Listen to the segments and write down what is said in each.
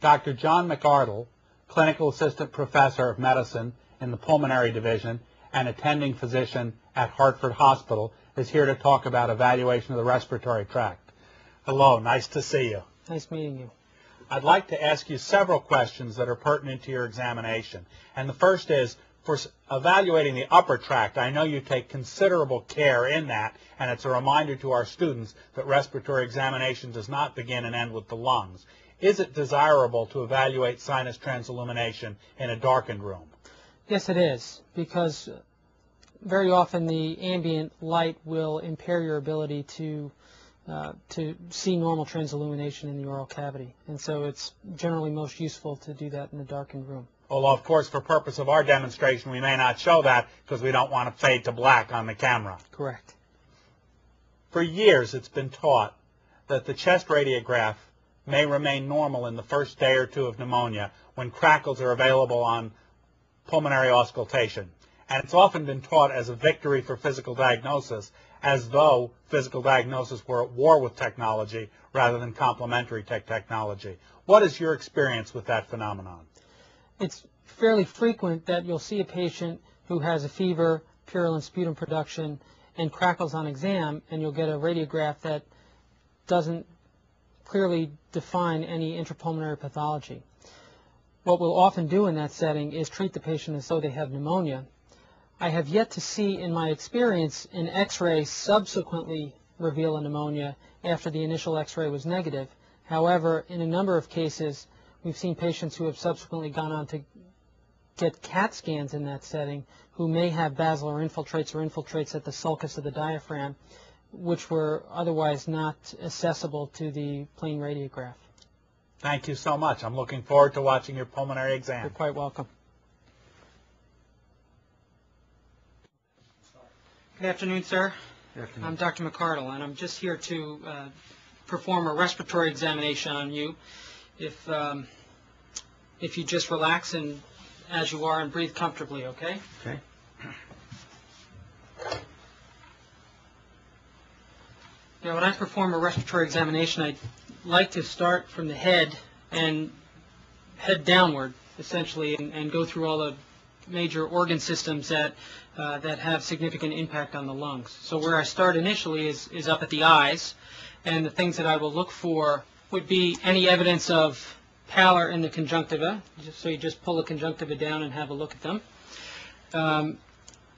Dr. John McArdle, Clinical Assistant Professor of Medicine in the Pulmonary Division and attending physician at Hartford Hospital, is here to talk about evaluation of the respiratory tract. Hello, nice to see you. Nice meeting you. I'd like to ask you several questions that are pertinent to your examination. And the first is, for evaluating the upper tract, I know you take considerable care in that, and it's a reminder to our students that respiratory examination does not begin and end with the lungs. Is it desirable to evaluate sinus transillumination in a darkened room? Yes, it is, because very often the ambient light will impair your ability to see normal transillumination in the oral cavity, and so it's generally most useful to do that in a darkened room. Although, of course, for purpose of our demonstration, we may not show that because we don't want to fade to black on the camera. Correct. For years, it's been taught that the chest radiograph may remain normal in the first day or two of pneumonia when crackles are available on pulmonary auscultation. And it's often been taught as a victory for physical diagnosis, as though physical diagnosis were at war with technology rather than complementary technology. What is your experience with that phenomenon? It's fairly frequent that you'll see a patient who has a fever, purulent sputum production, and crackles on exam, and you'll get a radiograph that doesn't clearly define any intrapulmonary pathology. What we'll often do in that setting is treat the patient as though they have pneumonia. I have yet to see, in my experience, an X-ray subsequently reveal a pneumonia after the initial X-ray was negative. However, in a number of cases, we've seen patients who have subsequently gone on to get CAT scans in that setting who may have basilar infiltrates or infiltrates at the sulcus of the diaphragm, which were otherwise not accessible to the plain radiograph. Thank you so much. I'm looking forward to watching your pulmonary exam. You're quite welcome. Good afternoon, sir. Good afternoon. I'm Dr. McArdle, and I'm just here to perform a respiratory examination on you. If you just relax and as you are and breathe comfortably, okay? Okay. Now, when I perform a respiratory examination, I like to start from the head and head downward, essentially, and go through all the major organ systems that have significant impact on the lungs. So where I start initially is up at the eyes, and the things that I will look for would be any evidence of pallor in the conjunctiva. So you just pull the conjunctiva down and have a look at them.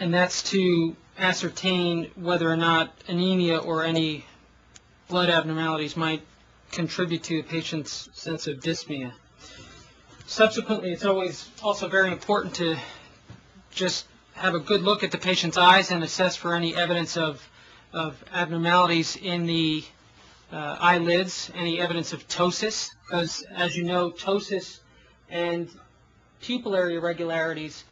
And that's to ascertain whether or not anemia or any blood abnormalities might contribute to a patient's sense of dyspnea. Subsequently, it's always also very important to just have a good look at the patient's eyes and assess for any evidence of abnormalities in the eyelids, any evidence of ptosis, because as you know, ptosis and pupillary irregularities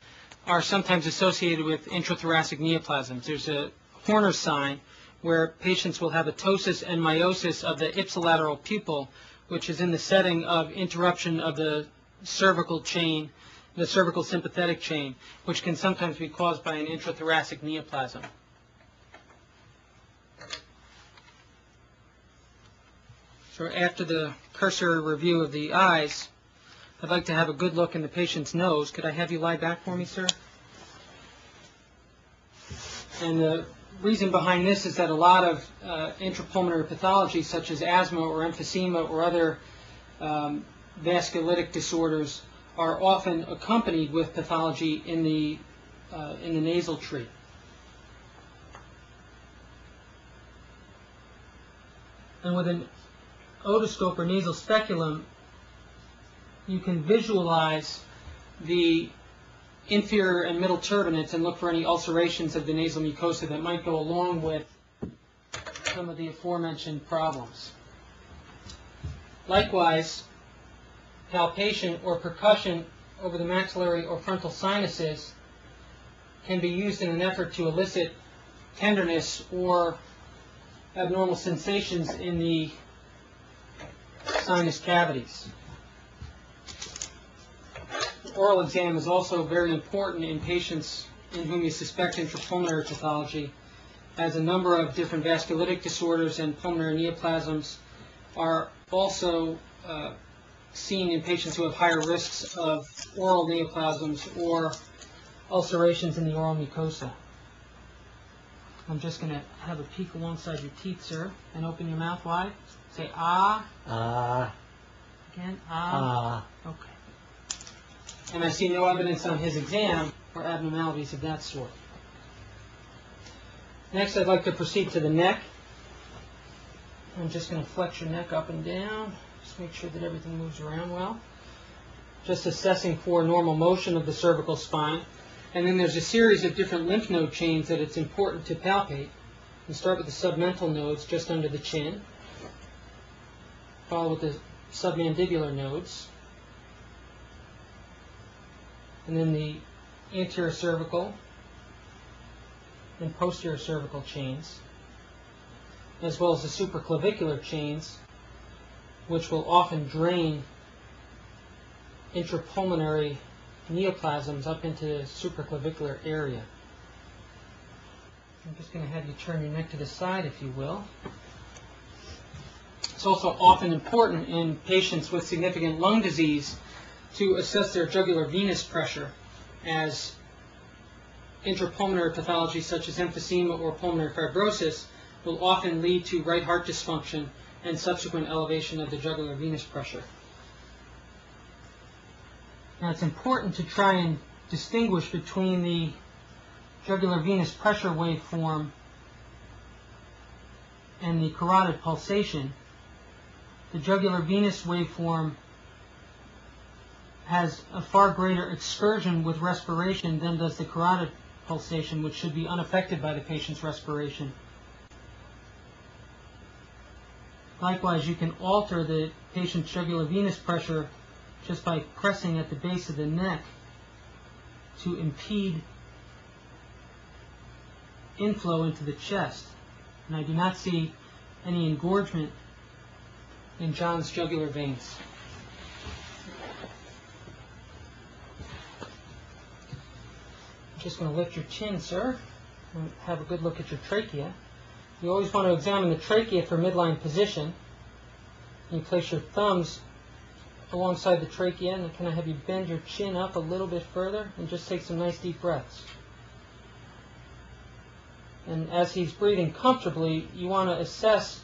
are sometimes associated with intrathoracic neoplasms. There's a Horner's sign where patients will have a ptosis and meiosis of the ipsilateral pupil, which is in the setting of interruption of the cervical chain, the cervical sympathetic chain, which can sometimes be caused by an intrathoracic neoplasm. So after the cursory review of the eyes, I'd like to have a good look in the patient's nose. Could I have you lie back for me, sir? And the reason behind this is that a lot of intrapulmonary pathology, such as asthma or emphysema or other vasculitic disorders, are often accompanied with pathology in the nasal tree. And with an otoscope or nasal speculum, you can visualize the inferior and middle turbinates and look for any ulcerations of the nasal mucosa that might go along with some of the aforementioned problems. Likewise, palpation or percussion over the maxillary or frontal sinuses can be used in an effort to elicit tenderness or abnormal sensations in the sinus cavities. Oral exam is also very important in patients in whom you suspect intrapulmonary pathology, as a number of different vasculitic disorders and pulmonary neoplasms are also seen in patients who have higher risks of oral neoplasms or ulcerations in the oral mucosa. I'm just going to have a peek alongside your teeth, sir, and open your mouth wide. Say ah. Ah. Again, ah. Ah. Okay. And I see no evidence on his exam for abnormalities of that sort. Next, I'd like to proceed to the neck. I'm just going to flex your neck up and down. Just make sure that everything moves around well. Just assessing for normal motion of the cervical spine. And then there's a series of different lymph node chains that it's important to palpate. We start with the submental nodes just under the chin. Follow with the submandibular nodes. And then the anterior cervical and posterior cervical chains, as well as the supraclavicular chains, which will often drain intrapulmonary neoplasms up into the supraclavicular area. I'm just going to have you turn your neck to the side, if you will. It's also often important in patients with significant lung disease to assess their jugular venous pressure, as intrapulmonary pathology such as emphysema or pulmonary fibrosis will often lead to right heart dysfunction and subsequent elevation of the jugular venous pressure. Now, it's important to try and distinguish between the jugular venous pressure waveform and the carotid pulsation. The jugular venous waveform has a far greater excursion with respiration than does the carotid pulsation, which should be unaffected by the patient's respiration. Likewise, you can alter the patient's jugular venous pressure just by pressing at the base of the neck to impede inflow into the chest. And I do not see any engorgement in John's jugular veins. I'm just going to lift your chin, sir, and have a good look at your trachea. You always want to examine the trachea for midline position. You place your thumbs alongside the trachea, and can I have you bend your chin up a little bit further and just take some nice deep breaths. And as he's breathing comfortably, you want to assess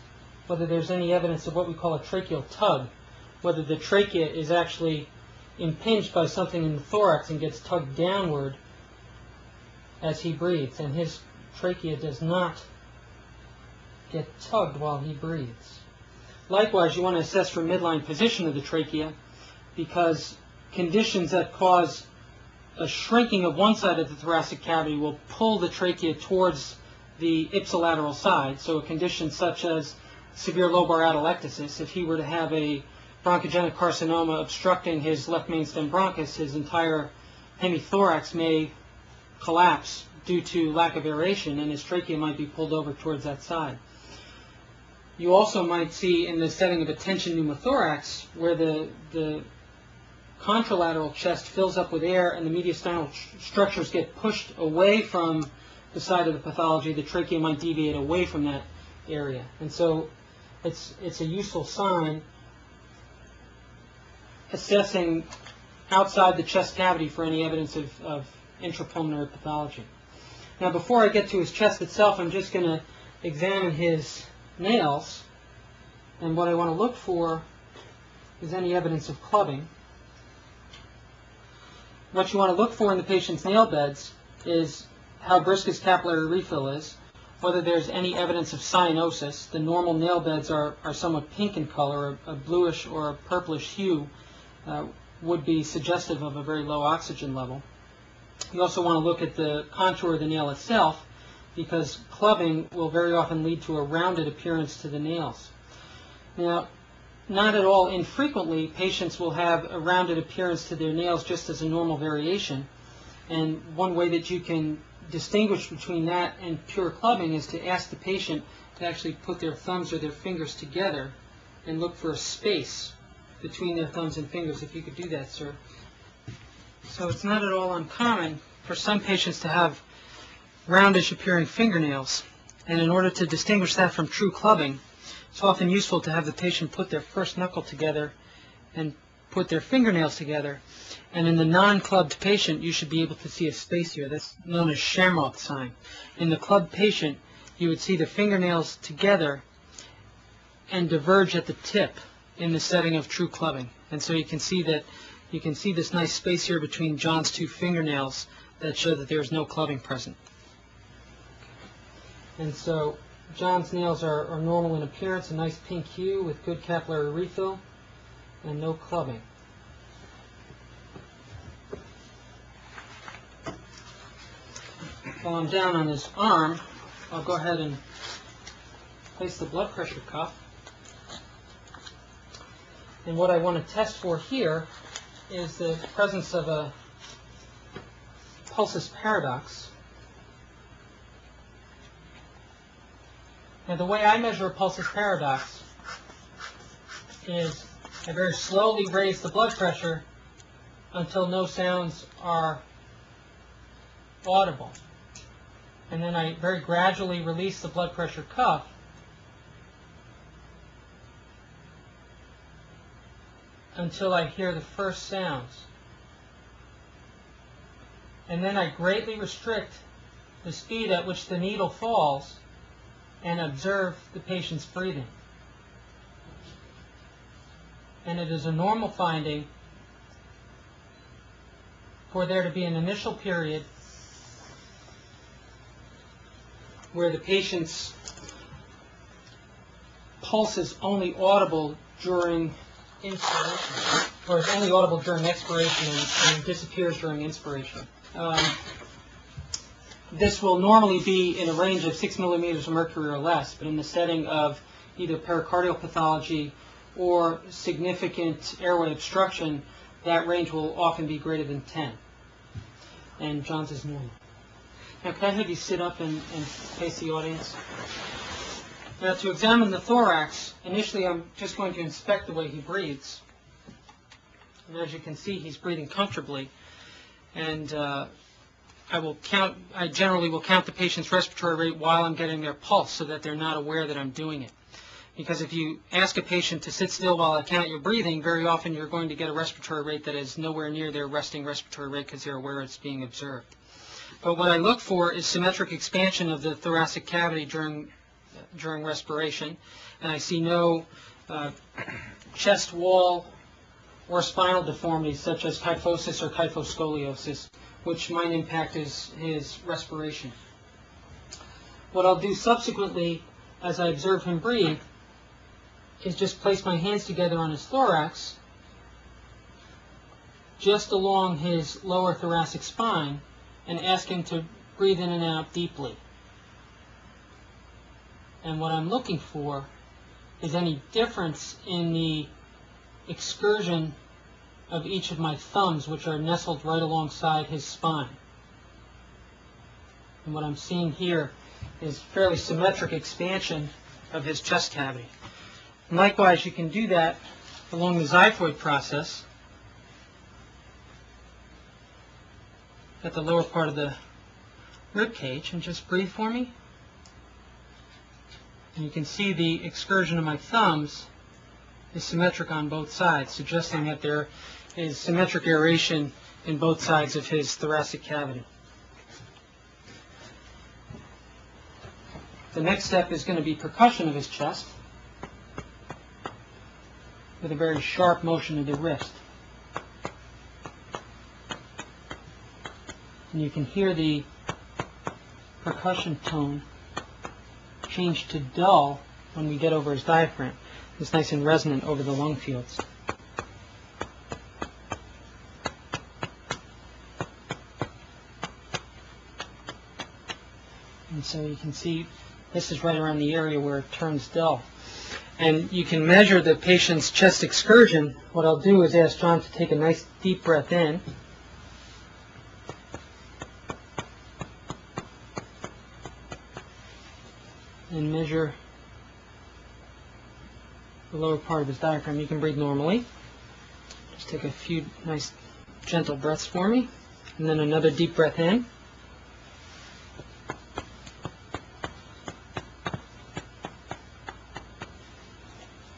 whether there's any evidence of what we call a tracheal tug, whether the trachea is actually impinged by something in the thorax and gets tugged downward as he breathes, and his trachea does not get tugged while he breathes. Likewise, you want to assess for midline position of the trachea, because conditions that cause a shrinking of one side of the thoracic cavity will pull the trachea towards the ipsilateral side. So a condition such as severe lobar atelectasis, if he were to have a bronchogenic carcinoma obstructing his left mainstem bronchus, his entire hemithorax may collapse due to lack of aeration, and his trachea might be pulled over towards that side. You also might see in the setting of a tension pneumothorax where the contralateral chest fills up with air and the mediastinal structures get pushed away from the side of the pathology, the trachea might deviate away from that area. And so it's a useful sign assessing outside the chest cavity for any evidence of intrapulmonary pathology. Now, before I get to his chest itself, I'm just going to examine his nails, and what I want to look for is any evidence of clubbing. What you want to look for in the patient's nail beds is how brisk his capillary refill is, whether there's any evidence of cyanosis. The normal nail beds are somewhat pink in color, a bluish or a purplish hue would be suggestive of a very low oxygen level. You also want to look at the contour of the nail itself, because clubbing will very often lead to a rounded appearance to the nails. Now, not at all infrequently, patients will have a rounded appearance to their nails just as a normal variation. And one way that you can distinguish between that and pure clubbing is to ask the patient to actually put their thumbs or their fingers together and look for a space between their thumbs and fingers, if you could do that, sir. So it's not at all uncommon for some patients to have roundish appearing fingernails, and in order to distinguish that from true clubbing, it's often useful to have the patient put their first knuckle together and put their fingernails together. And in the non-clubbed patient, you should be able to see a space here. That's known as Shamrock sign. In the clubbed patient, you would see the fingernails together and diverge at the tip in the setting of true clubbing. And so you can see this nice space here between John's two fingernails that show that there's no clubbing present. And so John's nails are normal in appearance, a nice pink hue with good capillary refill and no clubbing. While I'm down on his arm, I'll go ahead and place the blood pressure cuff. And what I want to test for here is the presence of a pulsus paradox. Now, the way I measure a pulsus paradox is I very slowly raise the blood pressure until no sounds are audible. And then I very gradually release the blood pressure cuff until I hear the first sounds. And then I greatly restrict the speed at which the needle falls and observe the patient's breathing. And it is a normal finding for there to be an initial period where the patient's pulse is only audible during inspiration, or is only audible during expiration and disappears during inspiration. This will normally be in a range of 6 millimeters of mercury or less, but in the setting of either pericardial pathology or significant airway obstruction, that range will often be greater than 10. And John's is normal. Now, can I have you sit up and face the audience? Now, to examine the thorax, initially I'm just going to inspect the way he breathes. And as you can see, he's breathing comfortably. And I generally will count the patient's respiratory rate while I'm getting their pulse so that they're not aware that I'm doing it. Because if you ask a patient to sit still while I count your breathing, very often you're going to get a respiratory rate that is nowhere near their resting respiratory rate because they're aware it's being observed. But what I look for is symmetric expansion of the thoracic cavity during respiration, and I see no chest wall or spinal deformities such as kyphosis or kyphoscoliosis, which might impact his respiration. What I'll do subsequently as I observe him breathe is just place my hands together on his thorax, just along his lower thoracic spine, and ask him to breathe in and out deeply. And what I'm looking for is any difference in the excursion of each of my thumbs, which are nestled right alongside his spine. And what I'm seeing here is fairly symmetric expansion of his chest cavity. And likewise, you can do that along the xiphoid process at the lower part of the rib cage, and just breathe for me. And you can see the excursion of my thumbs is symmetric on both sides, suggesting that there is symmetric aeration in both sides of his thoracic cavity. The next step is going to be percussion of his chest with a very sharp motion of the wrist. And you can hear the percussion tone change to dull when we get over his diaphragm. It's nice and resonant over the lung fields. And so you can see this is right around the area where it turns dull. And you can measure the patient's chest excursion. What I'll do is ask John to take a nice deep breath in. And measure the lower part of his diaphragm. You can breathe normally. Just take a few nice gentle breaths for me. And then another deep breath in.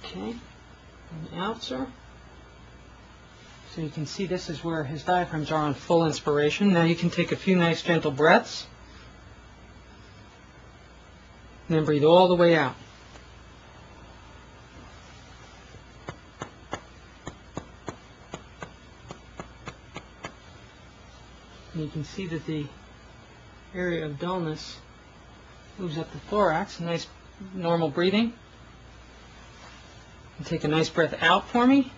Okay. And out, sir. So you can see this is where his diaphragms are on full inspiration. Now you can take a few nice gentle breaths and then breathe all the way out. And you can see that the area of dullness moves up the thorax. Nice normal breathing. And take a nice breath out for me.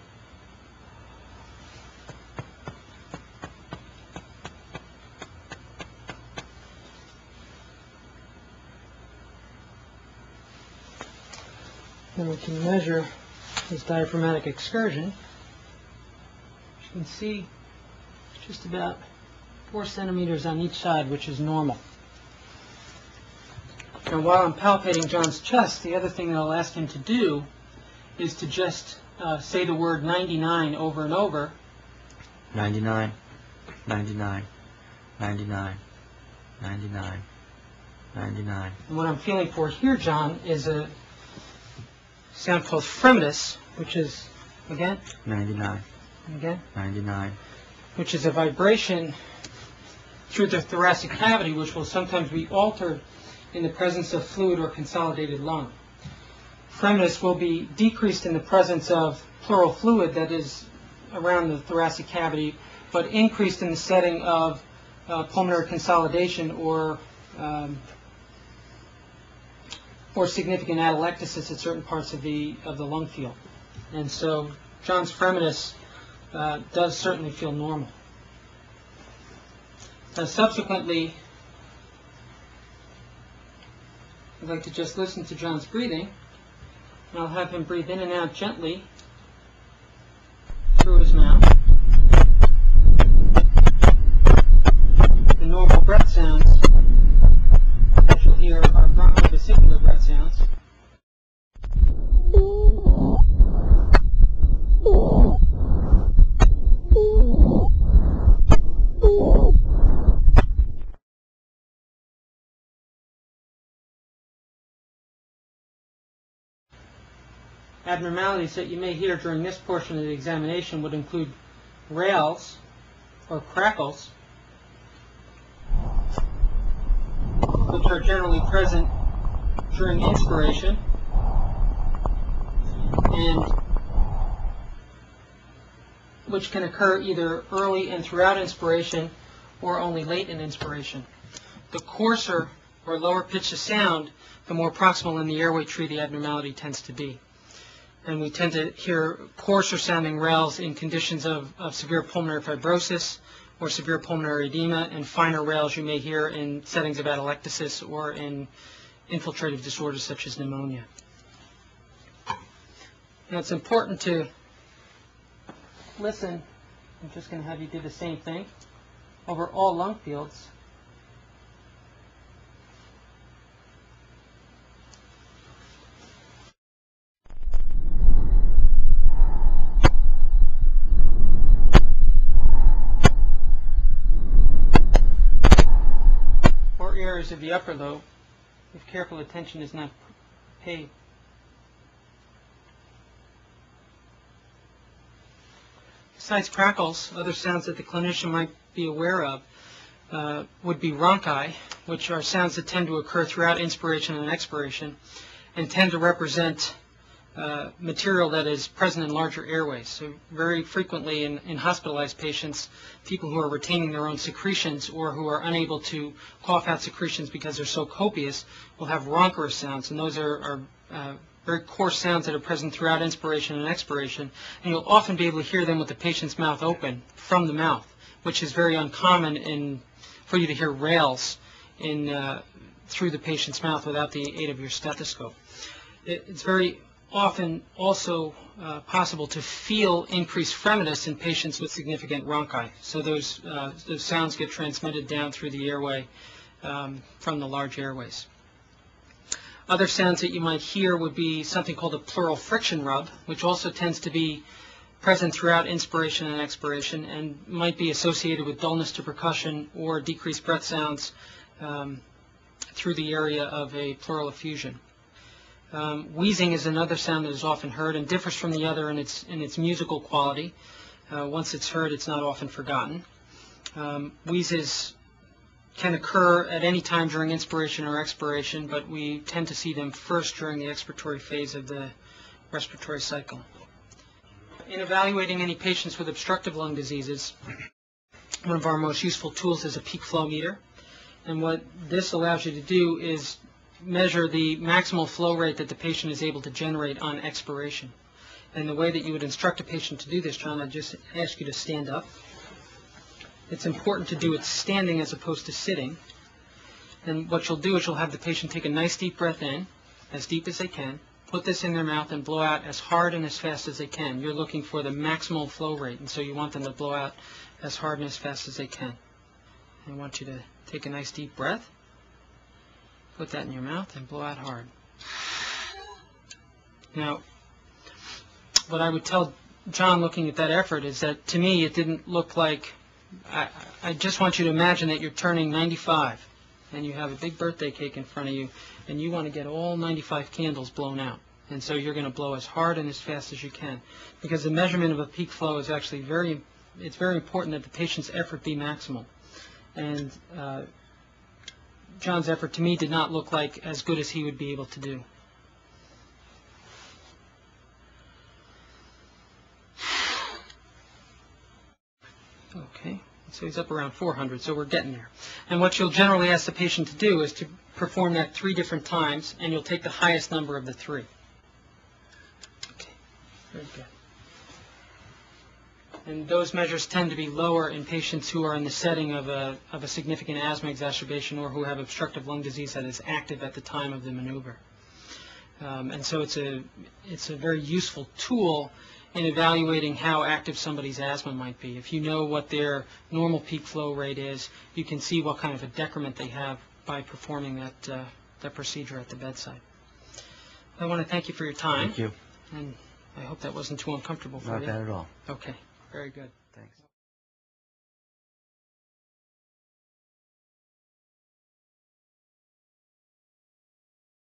Then we can measure his diaphragmatic excursion. You can see just about 4 centimeters on each side, which is normal. And while I'm palpating John's chest, the other thing that I'll ask him to do is to just say the word 99 over and over. 99, 99, 99, 99, 99. And what I'm feeling for here, John, is a sound called fremetus, which is, again, 99, again, 99, which is a vibration through the thoracic cavity, which will sometimes be altered in the presence of fluid or consolidated lung. Fremetus will be decreased in the presence of pleural fluid that is around the thoracic cavity, but increased in the setting of pulmonary consolidation or significant atelectasis at certain parts of the lung field. And so John's fremetus does certainly feel normal. Subsequently, I'd like to just listen to John's breathing, and I'll have him breathe in and out gently through his mouth. The normal breath sounds that you'll hear are bronchovesicular breath sounds. Abnormalities that you may hear during this portion of the examination would include rales or crackles, which are generally present during inspiration, and which can occur either early and throughout inspiration or only late in inspiration. The coarser or lower pitch of sound, the more proximal in the airway tree the abnormality tends to be. And we tend to hear coarser sounding rales in conditions of severe pulmonary fibrosis or severe pulmonary edema, and finer rales you may hear in settings of atelectasis or in infiltrative disorders such as pneumonia. Now it's important to listen. I'm just going to have you do the same thing over all lung fields. Areas of the upper lobe, if careful attention is not paid. Besides crackles, other sounds that the clinician might be aware of would be rhonchi, which are sounds that tend to occur throughout inspiration and expiration and tend to represent material that is present in larger airways. So very frequently in hospitalized patients, people who are retaining their own secretions or who are unable to cough out secretions because they're so copious will have rhonchorous sounds, and those are very coarse sounds that are present throughout inspiration and expiration, and you'll often be able to hear them with the patient's mouth open from the mouth, which is very uncommon for you to hear rales through the patient's mouth without the aid of your stethoscope. It's very often also possible to feel increased fremetus in patients with significant rhonchi. So those sounds get transmitted down through the airway from the large airways. Other sounds that you might hear would be something called a pleural friction rub, which also tends to be present throughout inspiration and expiration and might be associated with dullness to percussion or decreased breath sounds through the area of a pleural effusion. Wheezing is another sound that is often heard and differs from the other in its musical quality. Once it's heard, it's not often forgotten. Wheezes can occur at any time during inspiration or expiration, but we tend to see them first during the expiratory phase of the respiratory cycle. In evaluating any patients with obstructive lung diseases, one of our most useful tools is a peak flow meter. And what this allows you to do is measure the maximal flow rate that the patient is able to generate on expiration. And the way that you would instruct a patient to do this, John, I'd just ask you to stand up. It's important to do it standing as opposed to sitting. And what you'll do is you'll have the patient take a nice deep breath in, as deep as they can, put this in their mouth and blow out as hard and as fast as they can. You're looking for the maximal flow rate, and so you want them to blow out as hard and as fast as they can. I want you to take a nice deep breath, put that in your mouth, and blow out hard. Now, what I would tell John looking at that effort is that to me it didn't look like, I just want you to imagine that you're turning 95 and you have a big birthday cake in front of you and you want to get all 95 candles blown out. And so you're going to blow as hard and as fast as you can, because the measurement of a peak flow is actually very important that the patient's effort be maximal. And John's effort to me did not look like as good as he would be able to do. Okay, so he's up around 400, so we're getting there. And what you'll generally ask the patient to do is to perform that 3 different times, and you'll take the highest number of the 3. Okay, very good. And those measures tend to be lower in patients who are in the setting of a significant asthma exacerbation or who have obstructive lung disease that is active at the time of the maneuver. And so it's a very useful tool in evaluating how active somebody's asthma might be. If you know what their normal peak flow rate is, you can see what kind of a decrement they have by performing that procedure at the bedside. I want to thank you for your time. Thank you. And I hope that wasn't too uncomfortable for Not you. bad at all. Okay, very good. Thanks.